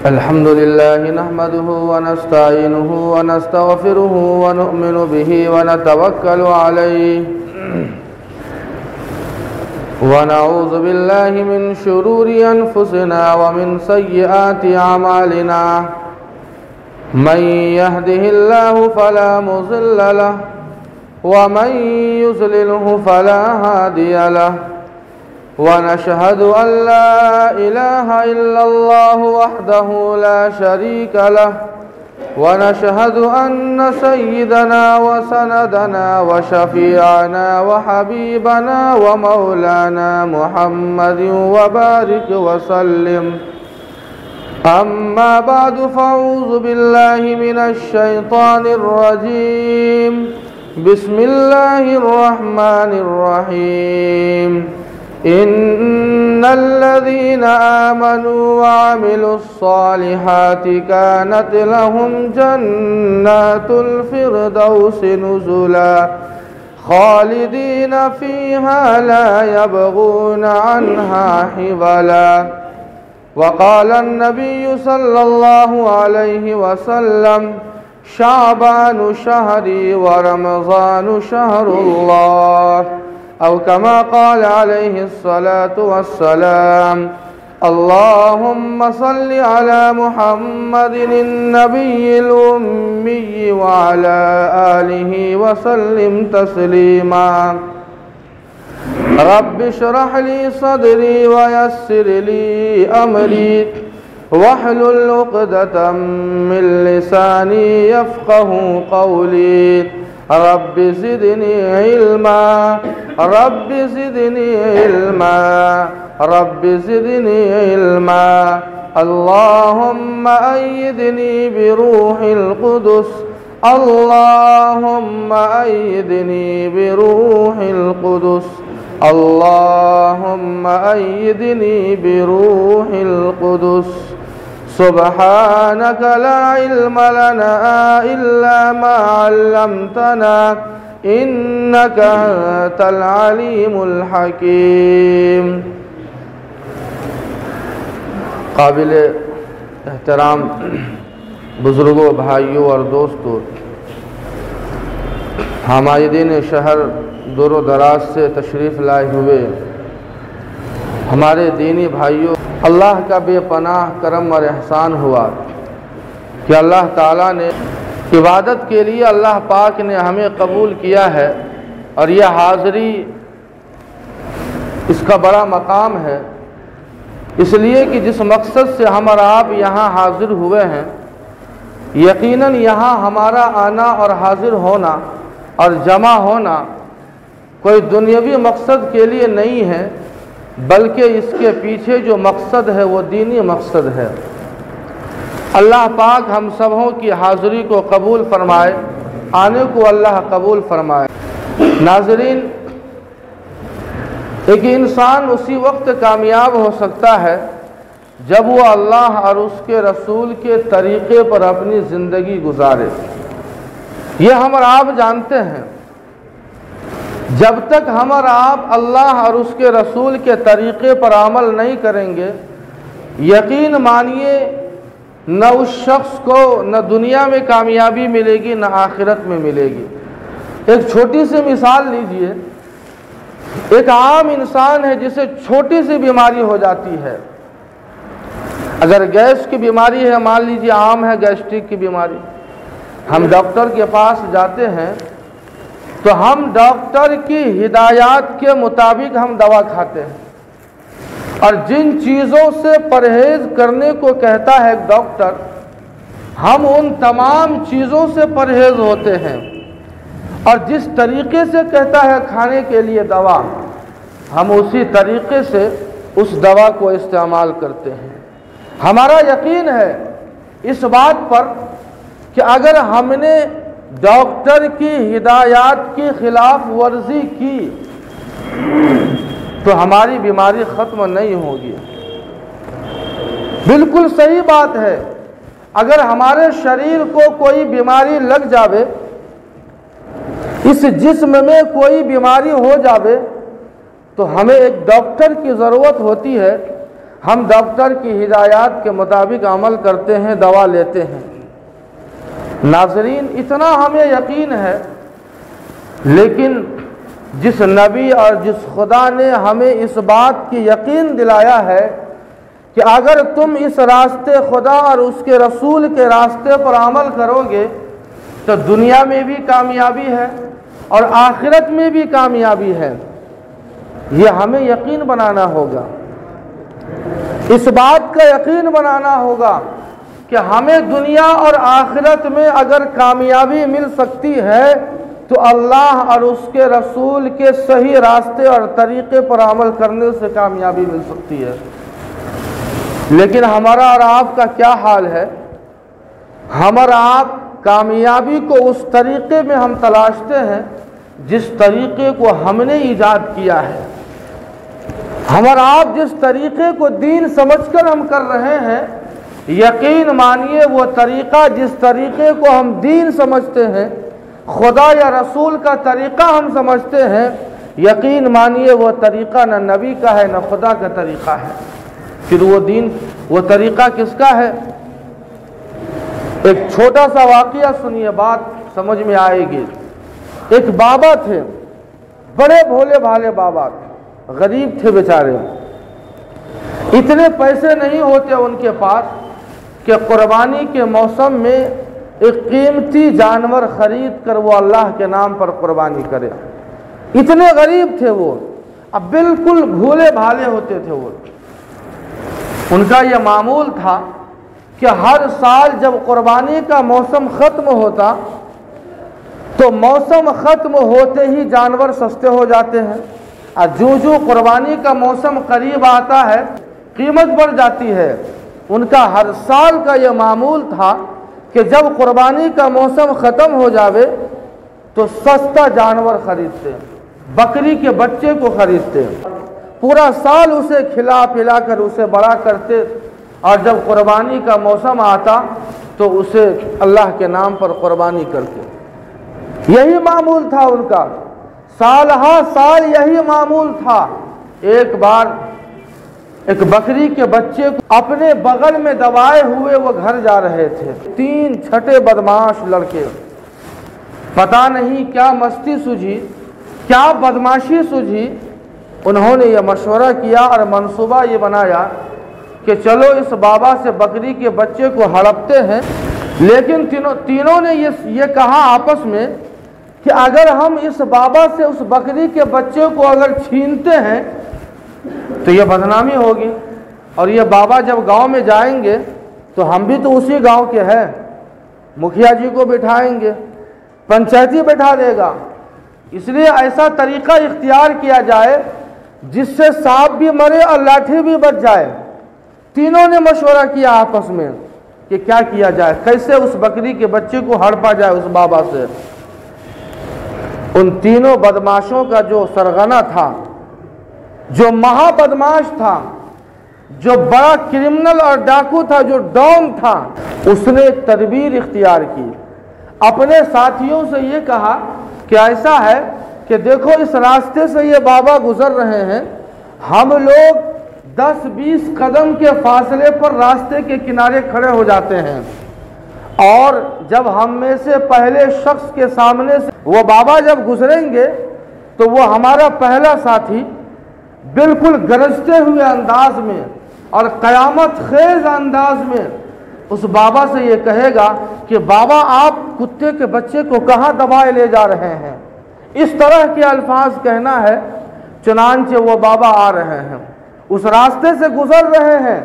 الحمد لله نحمده ونستعينه ونستغفره ونؤمن به ونتوكل عليه ونعوذ بالله من شرور أنفسنا ومن سيئات أعمالنا من يهده الله فلا مضل له ومن يضلله فلا هادي له ونشهد أن لا إله إلا الله وحده لا شريك له ونشهد أن سيدنا وسندنا وشفيعنا وحبيبنا ومولانا محمد وبارك وسلم. أما بعد فأعوذ بالله من الشيطان الرجيم. بسم الله الرحمن الرحيم. إن الذين آمنوا وعملوا الصالحات كانت لهم جنات الفردوس نزلا خالدين فيها لا يبغون عنها حولا. وقال النبي صلى الله عليه وسلم شعبان شهري ورمضان شهر الله، أو كما قال عليه الصلاة والسلام. اللهم صل على محمد النبي الأمي وعلى آله وسلم تسليما. رب اشرح لي صدري ويسر لي أمري واحلل عقدة من لساني يفقه قولي. رب زدني علما رب زدني علما رب زدني علما. اللهم أيدني بروح القدس اللهم أيدني بروح القدس اللهم أيدني بروح القدس. سبحانك لا علم لنا إلا ما علمتنا إنك أنت العليم الحكيم. قابل احترام بزرگوں، بھائیوں اور دوستوں، حمایدین شہر دور و دراز سے تشریف لائے ہوئے ہمارے دینی بھائیوں، اللہ کا بے پناہ کرم اور احسان ہوا کہ اللہ تعالیٰ نے عبادت کے لیے اللہ پاک نے ہمیں قبول کیا ہے، اور یہ حاضری اس کا بڑا مقام ہے، اس لیے کہ جس مقصد سے ہم اور آپ یہاں حاضر ہوئے ہیں، یقیناً یہاں ہمارا آنا اور حاضر ہونا اور جمع ہونا کوئی دنیاوی مقصد کے لیے نہیں ہے، بلکہ اس کے پیچھے جو مقصد ہے وہ دینی مقصد ہے. اللہ پاک ہم سبوں کی حاضری کو قبول فرمائے، آنے کو اللہ قبول فرمائے. ناظرین، ایک انسان اسی وقت کامیاب ہو سکتا ہے جب وہ اللہ اور اس کے رسول کے طریقے پر اپنی زندگی گزارے. یہ ہم اور آپ جانتے ہیں، جب تک ہم اور آپ اللہ اور اس کے رسول کے طریقے پر عمل نہیں کریں گے، یقین مانیے نہ اس شخص کو نہ دنیا میں کامیابی ملے گی نہ آخرت میں ملے گی. ایک چھوٹی سی مثال لیجئے. ایک عام انسان ہے جسے چھوٹی سی بیماری ہو جاتی ہے. اگر گیس کی بیماری ہے، مان لیجئے عام ہے گیسٹرک کی بیماری، ہم ڈاکٹر کے پاس جاتے ہیں تو ہم ڈاکٹر کی ہدایات کے مطابق ہم دوا کھاتے ہیں، اور جن چیزوں سے پرہیز کرنے کو کہتا ہے ڈاکٹر، ہم ان تمام چیزوں سے پرہیز ہوتے ہیں، اور جس طریقے سے کہتا ہے کھانے کے لیے دوا، ہم اسی طریقے سے اس دوا کو استعمال کرتے ہیں. ہمارا یقین ہے اس بات پر کہ اگر ہم نے ڈاکٹر کی ہدایات کی خلاف ورزی کی تو ہماری بیماری ختم نہیں ہوگی. بالکل صحیح بات ہے. اگر ہمارے شریر کو کوئی بیماری لگ جاوے، اس جسم میں کوئی بیماری ہو جاوے، تو ہمیں ایک ڈاکٹر کی ضرورت ہوتی ہے ہم ڈاکٹر کی ہدایات کے مطابق عمل کرتے ہیں، دوا لیتے ہیں۔ ناظرین، اتنا ہمیں یقین ہے، لیکن جس نبی اور جس خدا نے ہمیں اس بات کی یقین دلایا ہے کہ اگر تم اس راستے خدا اور اس کے رسول کے راستے پر عمل کرو گے تو دنیا میں بھی کامیابی ہے اور آخرت میں بھی کامیابی ہے، یہ ہمیں یقین بنانا ہوگا۔ اس بات کا یقین بنانا ہوگا کہ ہمیں دنیا اور آخرت میں اگر کامیابی مل سکتی ہے تو اللہ اور اس کے رسول کے صحیح راستے اور طریقے پر عمل کرنے سے کامیابی مل سکتی ہے۔ لیکن ہمارا اور آپ کا کیا حال ہے؟ ہمارا آپ کامیابی کو اس طریقے میں ہم تلاشتے ہیں جس طریقے کو ہم نے ایجاد کیا ہے۔ ہمارا آپ جس طریقے کو دین سمجھ کر ہم کر رہے ہیں، یقین مانیے وہ طریقہ جس طریقے کو ہم دین سمجھتے ہیں، خدا یا رسول کا طریقہ ہم سمجھتے ہیں، یقین مانیے وہ طریقہ نہ نبی کا ہے نہ خدا کا طریقہ ہے۔ پھر وہ دین، وہ طریقہ کس کا ہے؟ ایک چھوٹا سا واقعہ سنیے، بات سمجھ میں آئے گی۔ ایک بابا تھے، بڑے بھولے بھالے بابا تھے، غریب تھے بیچارے، اتنے پیسے نہیں ہوتے ان کے پاس کہ قربانی کے موسم میں ایک قیمتی جانور خرید کر وہ اللہ کے نام پر قربانی کرے۔ اتنے غریب تھے وہ، اب بالکل بھولے بھالے ہوتے تھے وہ۔ ان کا یہ معمول تھا کہ ہر سال جب قربانی کا موسم ختم ہوتا تو موسم ختم ہوتے ہی جانور سستے ہو جاتے ہیں، اور جو قربانی کا موسم قریب آتا ہے قیمت بڑھ جاتی ہے۔ ان کا ہر سال کا یہ معمول تھا کہ جب قربانی کا موسم ختم ہو جاوے تو سستا جانور خریدتے، بکری کے بچے کو خریدتے، پورا سال اسے کھلا پلا کر اسے بڑا کرتے، اور جب قربانی کا موسم آتا تو اسے اللہ کے نام پر قربانی کرتے۔ یہی معمول تھا ان کا، سال ہا سال یہی معمول تھا۔ ایک بار ایک بکری کے بچے کو اپنے بغل میں دبائے ہوئے وہ گھر جا رہے تھے، 3 چھٹے بدماش لڑکے، پتہ نہیں کیا مستی سوجھی، کیا بدماشی سوجھی، انہوں نے یہ مشورہ کیا اور منصوبہ یہ بنایا کہ چلو اس بابا سے بکری کے بچے کو ہڑپتے ہیں۔ لیکن تینوں نے یہ کہا آپس میں کہ اگر ہم اس بابا سے اس بکری کے بچے کو اگر چھینتے ہیں تو یہ بدنامی ہوگی، اور یہ بابا جب گاؤں میں جائیں گے تو ہم بھی تو اسی گاؤں کے ہیں، مکھیا جی کو بٹھائیں گے، پنچایتی بٹھا دے گا، اس لیے ایسا طریقہ اختیار کیا جائے جس سے سانپ بھی مرے اور لاٹھی بھی بچ جائے۔ تینوں نے مشورہ کیا آپس میں کہ کیا کیا جائے، کیسے اس بکری کے بچے کو ہڑپا جائے اس بابا سے۔ ان تینوں بدماشوں کا جو سرغنہ تھا، جو مہا بدماش تھا، جو بڑا کرمنل اور ڈاکو تھا، جو ڈون تھا، اس نے تدبیر اختیار کی، اپنے ساتھیوں سے یہ کہا کہ ایسا ہے کہ دیکھو اس راستے سے یہ بابا گزر رہے ہیں، ہم لوگ 10-20 قدم کے فاصلے پر راستے کے کنارے کھڑے ہو جاتے ہیں، اور جب ہم میں سے پہلے شخص کے سامنے سے وہ بابا جب گزریں گے تو وہ ہمارا پہلا ساتھی بالکل گرجتے ہوئے انداز میں اور قیامت خیز انداز میں اس بابا سے یہ کہے گا کہ بابا آپ کتے کے بچے کو کہاں دبائے لے جا رہے ہیں، اس طرح کے الفاظ کہنا ہے۔ چنانچہ وہ بابا آ رہے ہیں، اس راستے سے گزر رہے ہیں،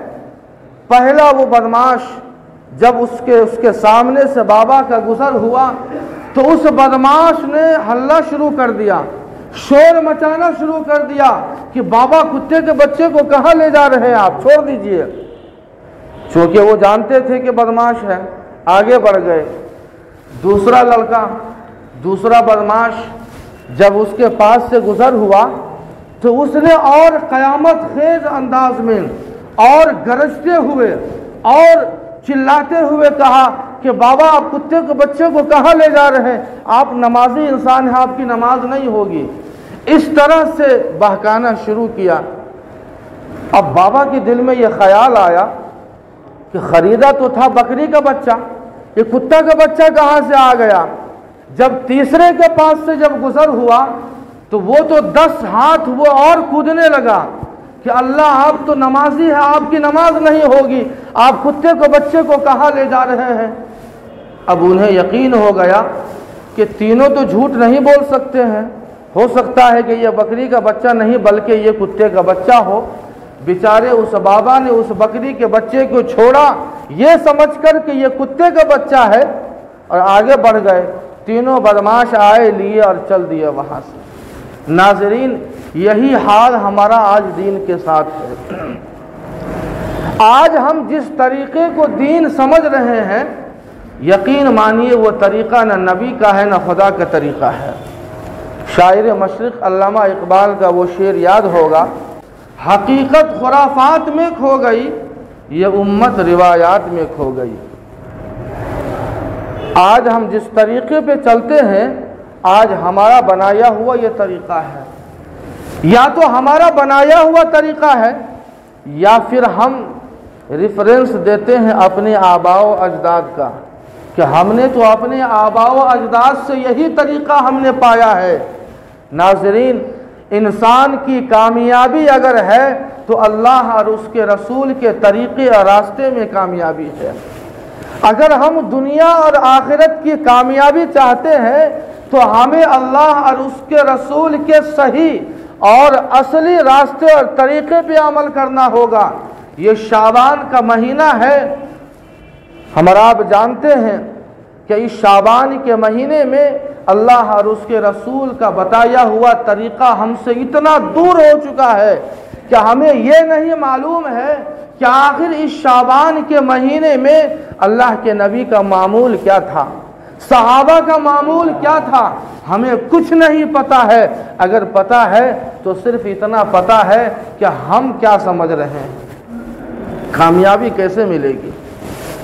پہلا وہ بدماش جب اس کے سامنے سے بابا کا گزر ہوا تو اس بدماش نے ہلہ شروع کر دیا، شور مچانا شروع کر دیا کہ بابا کتے کے بچے کو کہاں لے جا رہے ہیں آپ، چھوڑ دیجئے۔ چونکہ وہ جانتے تھے کہ بدماش ہے، آگے بڑھ گئے۔ دوسرا لڑکا، دوسرا بدماش جب اس کے پاس سے گزر ہوا تو اس نے اور قیامت خیز انداز میں اور گرجتے ہوئے اور چلاتے ہوئے کہا کہ بابا آپ کتے کے بچے کو کہاں لے جا رہے ہیں، آپ نمازی انسان ہیں، آپ کی نماز نہیں ہوگی۔ اس طرح سے بہکانا شروع کیا۔ اب بابا کے دل میں یہ خیال آیا کہ خریدا تو تھا بکری کا بچہ، یہ کتا کا بچہ کہاں سے آ گیا؟ جب تیسرے کے پاس سے جب گزر ہوا تو وہ تو 10 ہاتھ وہ اور کودنے لگا کہ اللہ آپ تو نمازی ہے، آپ کی نماز نہیں ہوگی، آپ کتے کو بچے کو کہاں لے جا رہے ہیں؟ اب انہیں یقین ہو گیا کہ تینوں تو جھوٹ نہیں بول سکتے ہیں، ہو سکتا ہے کہ یہ بکری کا بچہ نہیں بلکہ یہ کتے کا بچہ ہو۔ بیچارے اس بابا نے اس بکری کے بچے کو چھوڑا یہ سمجھ کر کہ یہ کتے کا بچہ ہے اور آگے بڑھ گئے۔ تینوں بدماش آئے، لیے اور چل دیے وہاں سے۔ ناظرین، یہی حال ہمارا آج دین کے ساتھ ہے۔ آج ہم جس طریقے کو دین سمجھ رہے ہیں، یقین مانیے وہ طریقہ نہ نبی کا ہے نہ خدا کا طریقہ ہے۔ شاعر مشرق علامہ اقبال کا وہ شعر یاد ہوگا، حقیقت خرافات میں کھو گئی، یہ امت روایات میں کھو گئی۔ آج ہم جس طریقے پہ چلتے ہیں، آج ہمارا بنایا ہوا یہ طریقہ ہے، یا تو ہمارا بنایا ہوا طریقہ ہے یا پھر ہم ریفرنس دیتے ہیں اپنے آباء و اجداد کا کہ ہم نے تو اپنے آباء و اجداد سے یہی طریقہ ہم نے پایا ہے۔ ناظرین، انسان کی کامیابی اگر ہے تو اللہ اور اس کے رسول کے طریقے اور راستے میں کامیابی ہے۔ اگر ہم دنیا اور آخرت کی کامیابی چاہتے ہیں تو ہمیں اللہ اور اس کے رسول کے صحیح اور اصلی راستے اور طریقے پہ عمل کرنا ہوگا۔ یہ شعبان کا مہینہ ہے، ہمارا آپ جانتے ہیں کہ اس شعبان کے مہینے میں اللہ اور اس کے رسول کا بتایا ہوا طریقہ ہم سے اتنا دور ہو چکا ہے کہ ہمیں یہ نہیں معلوم ہے کہ آخر اس شعبان کے مہینے میں اللہ کے نبی کا معمول کیا تھا، صحابہ کا معمول کیا تھا، ہمیں کچھ نہیں پتہ ہے۔ اگر پتہ ہے تو صرف اتنا پتہ ہے کہ ہم کیا سمجھ رہے ہیں، کامیابی کیسے ملے گی۔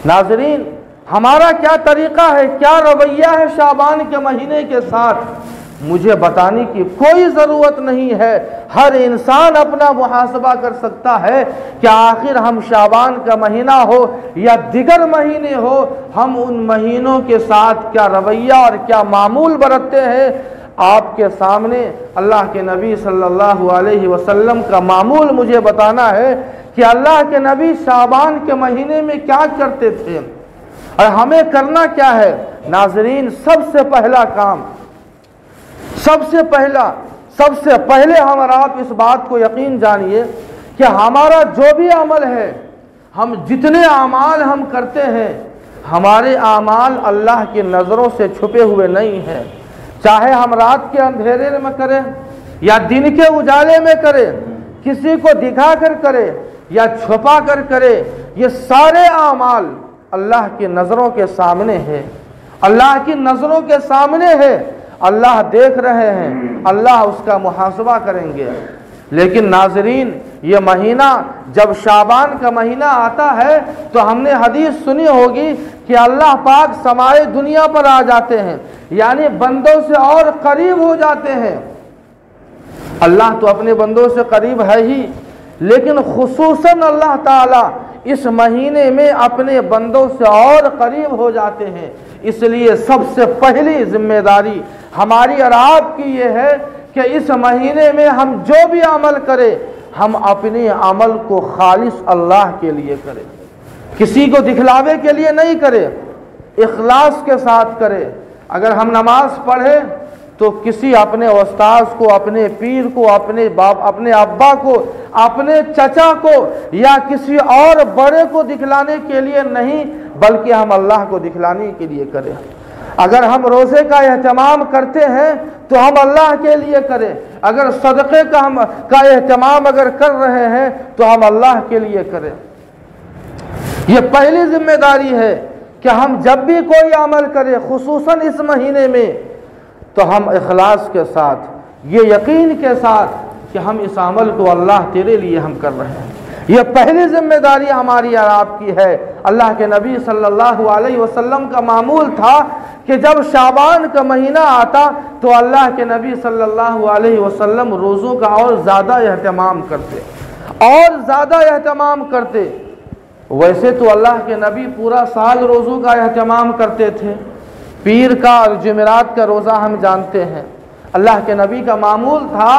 ناظرین، ہمارا کیا طریقہ ہے، کیا رویہ ہے شعبان کے مہینے کے ساتھ، مجھے بتانے کی کوئی ضرورت نہیں ہے۔ ہر انسان اپنا محاسبہ کر سکتا ہے کہ آخر ہم شعبان کا مہینہ ہو یا دیگر مہینے ہو، ہم ان مہینوں کے ساتھ کیا رویہ اور کیا معمول برتتے ہیں۔ آپ کے سامنے اللہ کے نبی صلی اللہ علیہ وسلم کا معمول مجھے بتانا ہے کہ اللہ کے نبی شعبان کے مہینے میں کیا کرتے تھے اور ہمیں کرنا کیا ہے۔ ناظرین، سب سے پہلا کام، سب سے پہلے ہم اور آپ اس بات کو یقین جانیے کہ ہمارا جو بھی عمل ہے، ہم جتنے اعمال ہم کرتے ہیں، ہمارے اعمال اللہ کی نظروں سے چھپے ہوئے نہیں ہیں۔ چاہے ہم رات کے اندھیرے میں کریں یا دن کے اجالے میں کریں، کسی کو دکھا کر کرے یا چھپا کر کرے، یہ سارے اعمال اللہ کی نظروں کے سامنے ہے، اللہ کی نظروں کے سامنے ہے، اللہ دیکھ رہے ہیں، اللہ اس کا محاسبہ کریں گے۔ لیکن ناظرین، یہ مہینہ جب شعبان کا مہینہ آتا ہے تو ہم نے حدیث سنی ہوگی کہ اللہ پاک سمائے دنیا پر آ جاتے ہیں، یعنی بندوں سے اور قریب ہو جاتے ہیں۔ اللہ تو اپنے بندوں سے قریب ہے ہی، لیکن خصوصاً اللہ تعالیٰ اس مہینے میں اپنے بندوں سے اور قریب ہو جاتے ہیں۔ اس لیے سب سے پہلی ذمہ داری ہماری اور آپ کی یہ ہے کہ اس مہینے میں ہم جو بھی عمل کریں، ہم اپنے عمل کو خالص اللہ کے لیے کریں، کسی کو دکھلاوے کے لیے نہیں کریں، اخلاص کے ساتھ کریں۔ اگر ہم نماز پڑھیں تو کسی اپنے استاذ کو، اپنے پیر کو، اپنے باپ، اپنے ابا کو، اپنے چچا کو یا کسی اور بڑے کو دکھلانے کے لیے نہیں، بلکہ ہم اللہ کو دکھلانے کے لیے کریں۔ اگر ہم روزے کا اہتمام کرتے ہیں تو ہم اللہ کے لیے کریں، اگر صدقے کا اہتمام اگر کر رہے ہیں تو ہم اللہ کے لیے کریں۔ یہ پہلی ذمہ داری ہے کہ ہم جب بھی کوئی عمل کریں، خصوصاً اس مہینے میں، تو ہم اخلاص کے ساتھ، یہ یقین کے ساتھ کہ ہم اس عمل کو اللہ تیرے لیے ہم کر رہے ہیں۔ یہ پہلی ذمہ داری ہماری اور آپ کی ہے۔ اللہ کے نبی صلی اللہ علیہ وسلم کا معمول تھا کہ جب شعبان کا مہینہ آتا تو اللہ کے نبی صلی اللہ علیہ وسلم روزوں کا اور زیادہ اہتمام کرتے اور زیادہ اہتمام کرتے۔ ویسے تو اللہ کے نبی پورا سال روزوں کا اہتمام کرتے تھے، پیر کا اور جمعرات کا روزہ ہم جانتے ہیں۔ اللہ کے نبی کا معمول تھا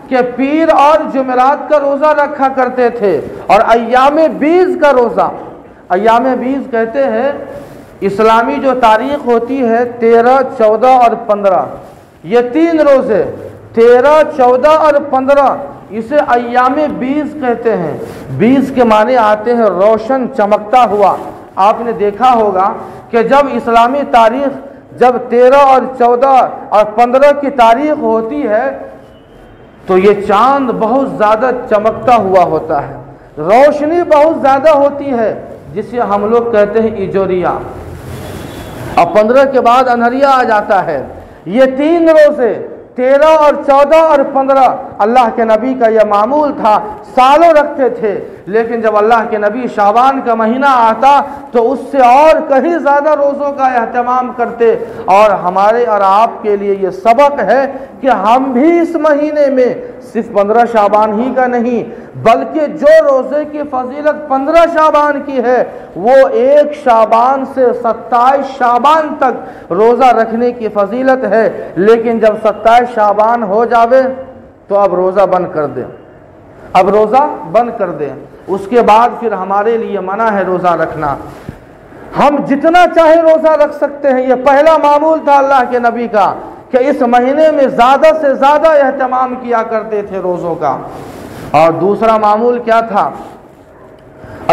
کہ پیر اور جمعرات کا روزہ رکھا کرتے تھے، اور ایام بیز کا روزہ۔ ایام بیز کہتے ہیں اسلامی جو تاریخ ہوتی ہے 13، 14 اور 15، یہ 3 روزے 13، 14 اور 15 اسے ایام بیز کہتے ہیں۔ بیز کے معنی آتے ہیں روشن، چمکتا ہوا۔ آپ نے دیکھا ہوگا کہ جب اسلامی تاریخ جب 13 اور 14 اور 15 کی تاریخ ہوتی ہے تو یہ چاند بہت زیادہ چمکتا ہوا ہوتا ہے، روشنی بہت زیادہ ہوتی ہے، جسے ہم لوگ کہتے ہیں ایجوریا، اور 15 کے بعد انہریا آ جاتا ہے۔ یہ 3 روزے 13 اور 14 اور 15 اللہ کے نبی کا یہ معمول تھا، سالوں رکھتے تھے۔ لیکن جب اللہ کے نبی شعبان کا مہینہ آتا تو اس سے اور کہیں زیادہ روزوں کا اہتمام کرتے، اور ہمارے اور آپ کے لیے یہ سبق ہے کہ ہم بھی اس مہینے میں صرف 15 شعبان ہی کا نہیں، بلکہ جو روزے کی فضیلت 15 شعبان کی ہے وہ 1 شعبان سے 27 شعبان تک روزہ رکھنے کی فضیلت ہے۔ لیکن جب 27 شعبان ہو جاوے تو اب روزہ بند کر دیں، اب روزہ بند کر دیں، اس کے بعد پھر ہمارے لیے منع ہے روزہ رکھنا۔ ہم جتنا چاہے روزہ رکھ سکتے ہیں، یہ پہلا معمول تھا اللہ کے نبی کا کہ اس مہینے میں زیادہ سے زیادہ اہتمام کیا کرتے تھے روزوں کا۔ اور دوسرا معمول کیا تھا؟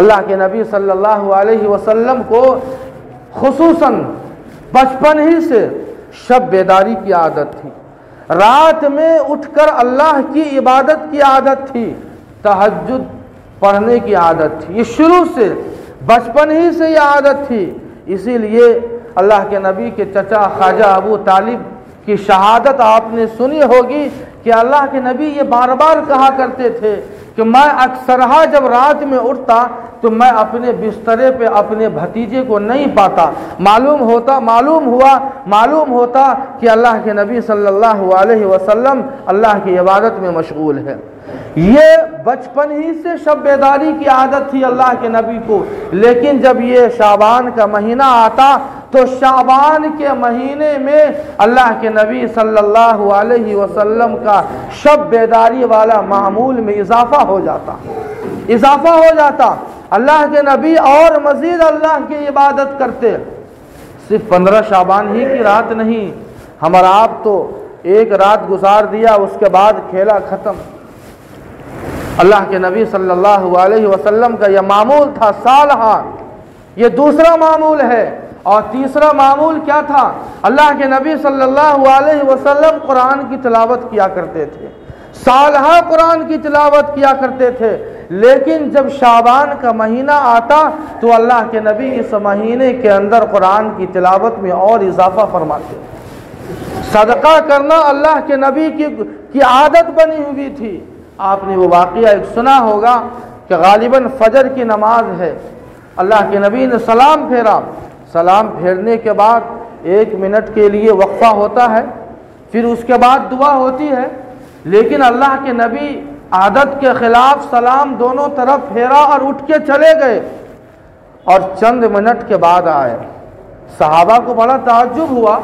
اللہ کے نبی صلی اللہ علیہ وسلم کو خصوصاً بچپن ہی سے شب بیداری کی عادت تھی، رات میں اٹھ کر اللہ کی عبادت کی عادت تھی، تہجد پڑھنے کی عادت تھی، یہ شروع سے بچپن ہی سے یہ عادت تھی۔ اسی لیے اللہ کے نبی کے چچا خواجہ ابو طالب کی شہادت آپ نے سنی ہوگی کہ اللہ کے نبی یہ بار بار کہا کرتے تھے کہ میں اکثرہا جب رات میں اٹھتا تو میں اپنے بسترے پہ اپنے بھتیجے کو نہیں پاتا، معلوم ہوتا کہ اللہ کے نبی صلی اللہ علیہ وسلم اللہ کی عبادت میں مشغول ہے۔ یہ بچپن ہی سے شب بیداری کی عادت تھی اللہ کے نبی کو، لیکن جب یہ شعبان کا مہینہ آتا تو شعبان کے مہینے میں اللہ کے نبی صلی اللہ علیہ وسلم کا شب بیداری والا معمول میں اضافہ ہو جاتا۔ اللہ کے نبی اور مزید اللہ کی عبادت کرتے۔ صرف 15 شعبان ہی کی رات نہیں، ہمارا آپ تو ایک رات گزار دیا، اس کے بعد کھیلا ختم۔ اللہ کے نبی صلی اللہ علیہ وسلم کا یہ معمول تھا سالہا، یہ دوسرا معمول ہے۔ اور تیسرا معمول کیا تھا؟ اللہ کے نبی صلی اللہ علیہ وسلم قرآن کی تلاوت کیا کرتے تھے، سالہا قرآن کی تلاوت کیا کرتے تھے۔ لیکن جب شعبان کا مہینہ آتا تو اللہ کے نبی اس مہینے کے اندر قرآن کی تلاوت میں اور اضافہ فرماتے۔ صدقہ کرنا اللہ کے نبی کی عادت بنی ہوئی تھی۔ آپ نے وہ واقعہ ایک سنا ہوگا کہ غالباً فجر کی نماز ہے، اللہ کے نبی نے سلام پھیرا، سلام پھیرنے کے بعد 1 منٹ کے لیے وقفہ ہوتا ہے، پھر اس کے بعد دعا ہوتی ہے، لیکن اللہ کے نبی عادت کے خلاف سلام دونوں طرف پھیرا اور اٹھ کے چلے گئے، اور چند منٹ کے بعد آئے۔ صحابہ کو بڑا تعجب ہوا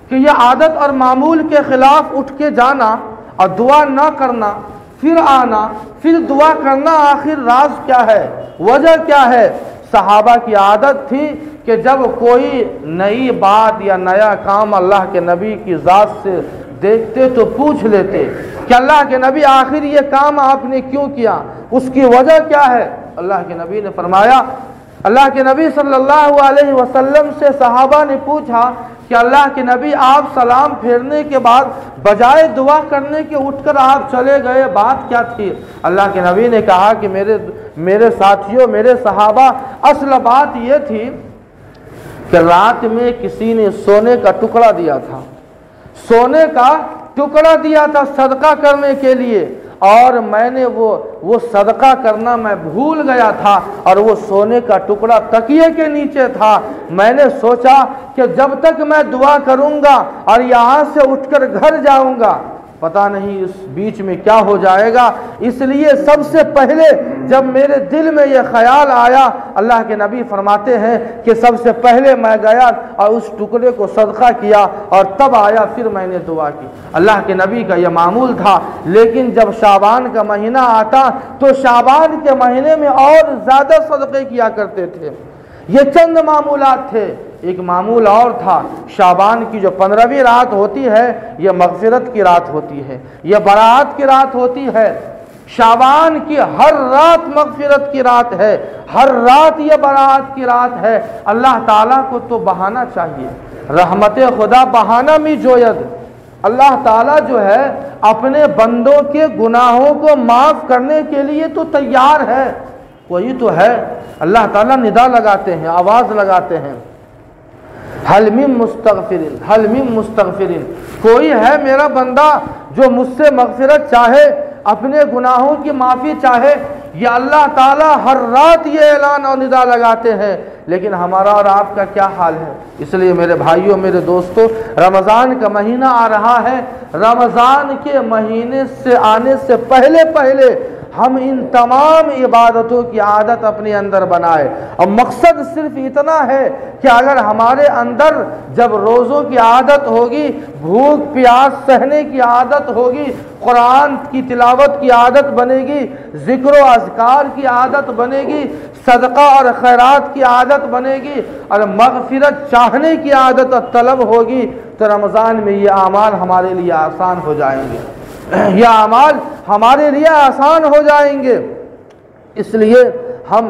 کہ یہ عادت اور معمول کے خلاف اٹھ کے جانا اور دعا نہ کرنا، پھر آنا، پھر دعا کرنا، آخر راز کیا ہے، وجہ کیا ہے؟ صحابہ کی عادت تھی کہ جب کوئی نئی بات یا نیا کام اللہ کے نبی کی ذات سے دیکھتے تو پوچھ لیتے کہ اللہ کے نبی آخر یہ کام آپ نے کیوں کیا، اس کی وجہ کیا ہے؟ اللہ کے نبی نے فرمایا، اللہ کے نبی صلی اللہ علیہ وسلم سے صحابہ نے پوچھا کہ اللہ کے نبی آپ سلام پھیرنے کے بعد بجائے دعا کرنے کے اٹھ کر آپ چلے گئے، بات کیا تھی؟ اللہ کے نبی نے کہا کہ میرے ساتھیوں، میرے صحابہ، اصل بات یہ تھی کہ رات میں کسی نے سونے کا ٹکڑا دیا تھا، سونے کا ٹکڑا دیا تھا صدقہ کرنے کے لیے، اور میں نے وہ صدقہ کرنا میں بھول گیا تھا، اور وہ سونے کا ٹکڑا تکیے کے نیچے تھا۔ میں نے سوچا کہ جب تک میں دعا کروں گا اور یہاں سے اٹھ کر گھر جاؤں گا پتہ نہیں اس بیچ میں کیا ہو جائے گا۔ اس لیے سب سے پہلے جب میرے دل میں یہ خیال آیا، اللہ کے نبی فرماتے ہیں کہ سب سے پہلے میں گیا اور اس ٹکڑے کو صدقہ کیا اور تب آیا پھر میں نے دعا کی۔ اللہ کے نبی کا یہ معمول تھا، لیکن جب شعبان کا مہینہ آتا تو شعبان کے مہینے میں اور زیادہ صدقے کیا کرتے تھے۔ یہ چند معمولات تھے۔ ایک معمول اور تھا، شعبان کی جو 15ویں رات ہوتی ہے یہ مغفرت کی رات ہوتی ہے، یہ برات کی رات ہوتی ہے۔ شعبان کی ہر رات مغفرت کی رات ہے، ہر رات یہ برات کی رات ہے۔ اللہ تعالیٰ کو تو بہانہ چاہیے، رحمت خدا بہانہ میں جوید۔ اللہ تعالیٰ جو ہے اپنے بندوں کے گناہوں کو معاف کرنے کے لیے تو تیار ہے، وہی تو ہے۔ اللہ تعالیٰ ندا لگاتے ہیں، آواز لگاتے ہیں، حل من مستغفرین، حل من مستغفرین، کوئی ہے میرا بندہ جو مجھ سے مغفرت چاہے، اپنے گناہوں کی معافی چاہے؟ یہ اللہ تعالیٰ ہر رات یہ اعلان اور ندا لگاتے ہیں، لیکن ہمارا اور آپ کا کیا حال ہے؟ اس لیے میرے بھائیوں، میرے دوستوں، رمضان کا مہینہ آ رہا ہے۔ رمضان کے مہینے سے آنے سے پہلے ہم ان تمام عبادتوں کی عادت اپنے اندر بنائے، اور مقصد صرف اتنا ہے کہ اگر ہمارے اندر جب روزوں کی عادت ہوگی، بھوک پیاس سہنے کی عادت ہوگی، قرآن کی تلاوت کی عادت بنے گی، ذکر و اذکار کی عادت بنے گی، صدقہ اور خیرات کی عادت بنے گی، اور مغفرت چاہنے کی عادت اور طلب ہوگی، تو رمضان میں یہ اعمال ہمارے لیے آسان ہو جائیں گے، یہ اعمال ہمارے لیے آسان ہو جائیں گے۔ اس لیے ہم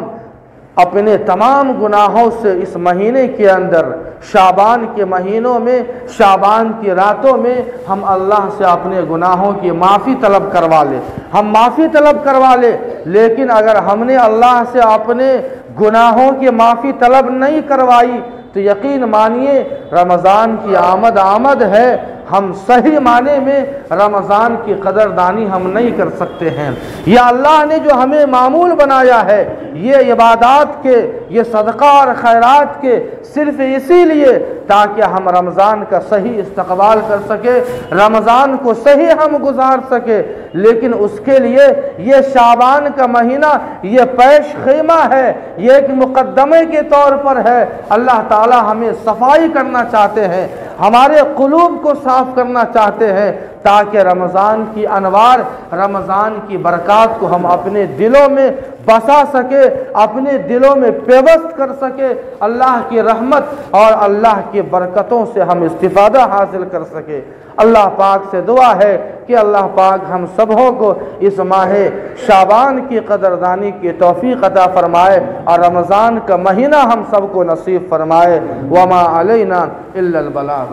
اپنے تمام گناہوں سے اس مہینے کے اندر، شعبان کے مہینوں میں، شعبان کی راتوں میں ہم اللہ سے اپنے گناہوں کی معافی طلب کروا لیں، ہم معافی طلب کروا لیں۔ لیکن اگر ہم نے اللہ سے اپنے گناہوں کی معافی طلب نہیں کروائی تو یقین مانیے رمضان کی آمد ہے، ہم صحیح معنی میں رمضان کی قدردانی ہم نہیں کر سکتے ہیں۔ یا اللہ نے جو ہمیں معمول بنایا ہے یہ عبادات کے، یہ صدقہ اور خیرات کے، صرف اسی لیے تاکہ ہم رمضان کا صحیح استقبال کر سکے، رمضان کو صحیح ہم گزار سکے۔ لیکن اس کے لیے یہ شعبان کا مہینہ یہ پیش خیمہ ہے، یہ ایک مقدمے کے طور پر ہے۔ اللہ تعالی ہمیں صفائی کرنا چاہتے ہیں، ہمارے قلوب کو صاف کرنا چاہتے ہیں، تاکہ رمضان کی انوار، رمضان کی برکات کو ہم اپنے دلوں میں بسا سکے، اپنے دلوں میں پیوست کر سکے، اللہ کی رحمت اور اللہ کی برکتوں سے ہم استفادہ حاصل کر سکے۔ اللہ پاک سے دعا ہے کہ اللہ پاک ہم سبوں کو اس ماہ شعبان کی قدردانی کی توفیق عطا فرمائے اور رمضان کا مہینہ ہم سب کو نصیب فرمائے۔ وما علینا الا البلاغ۔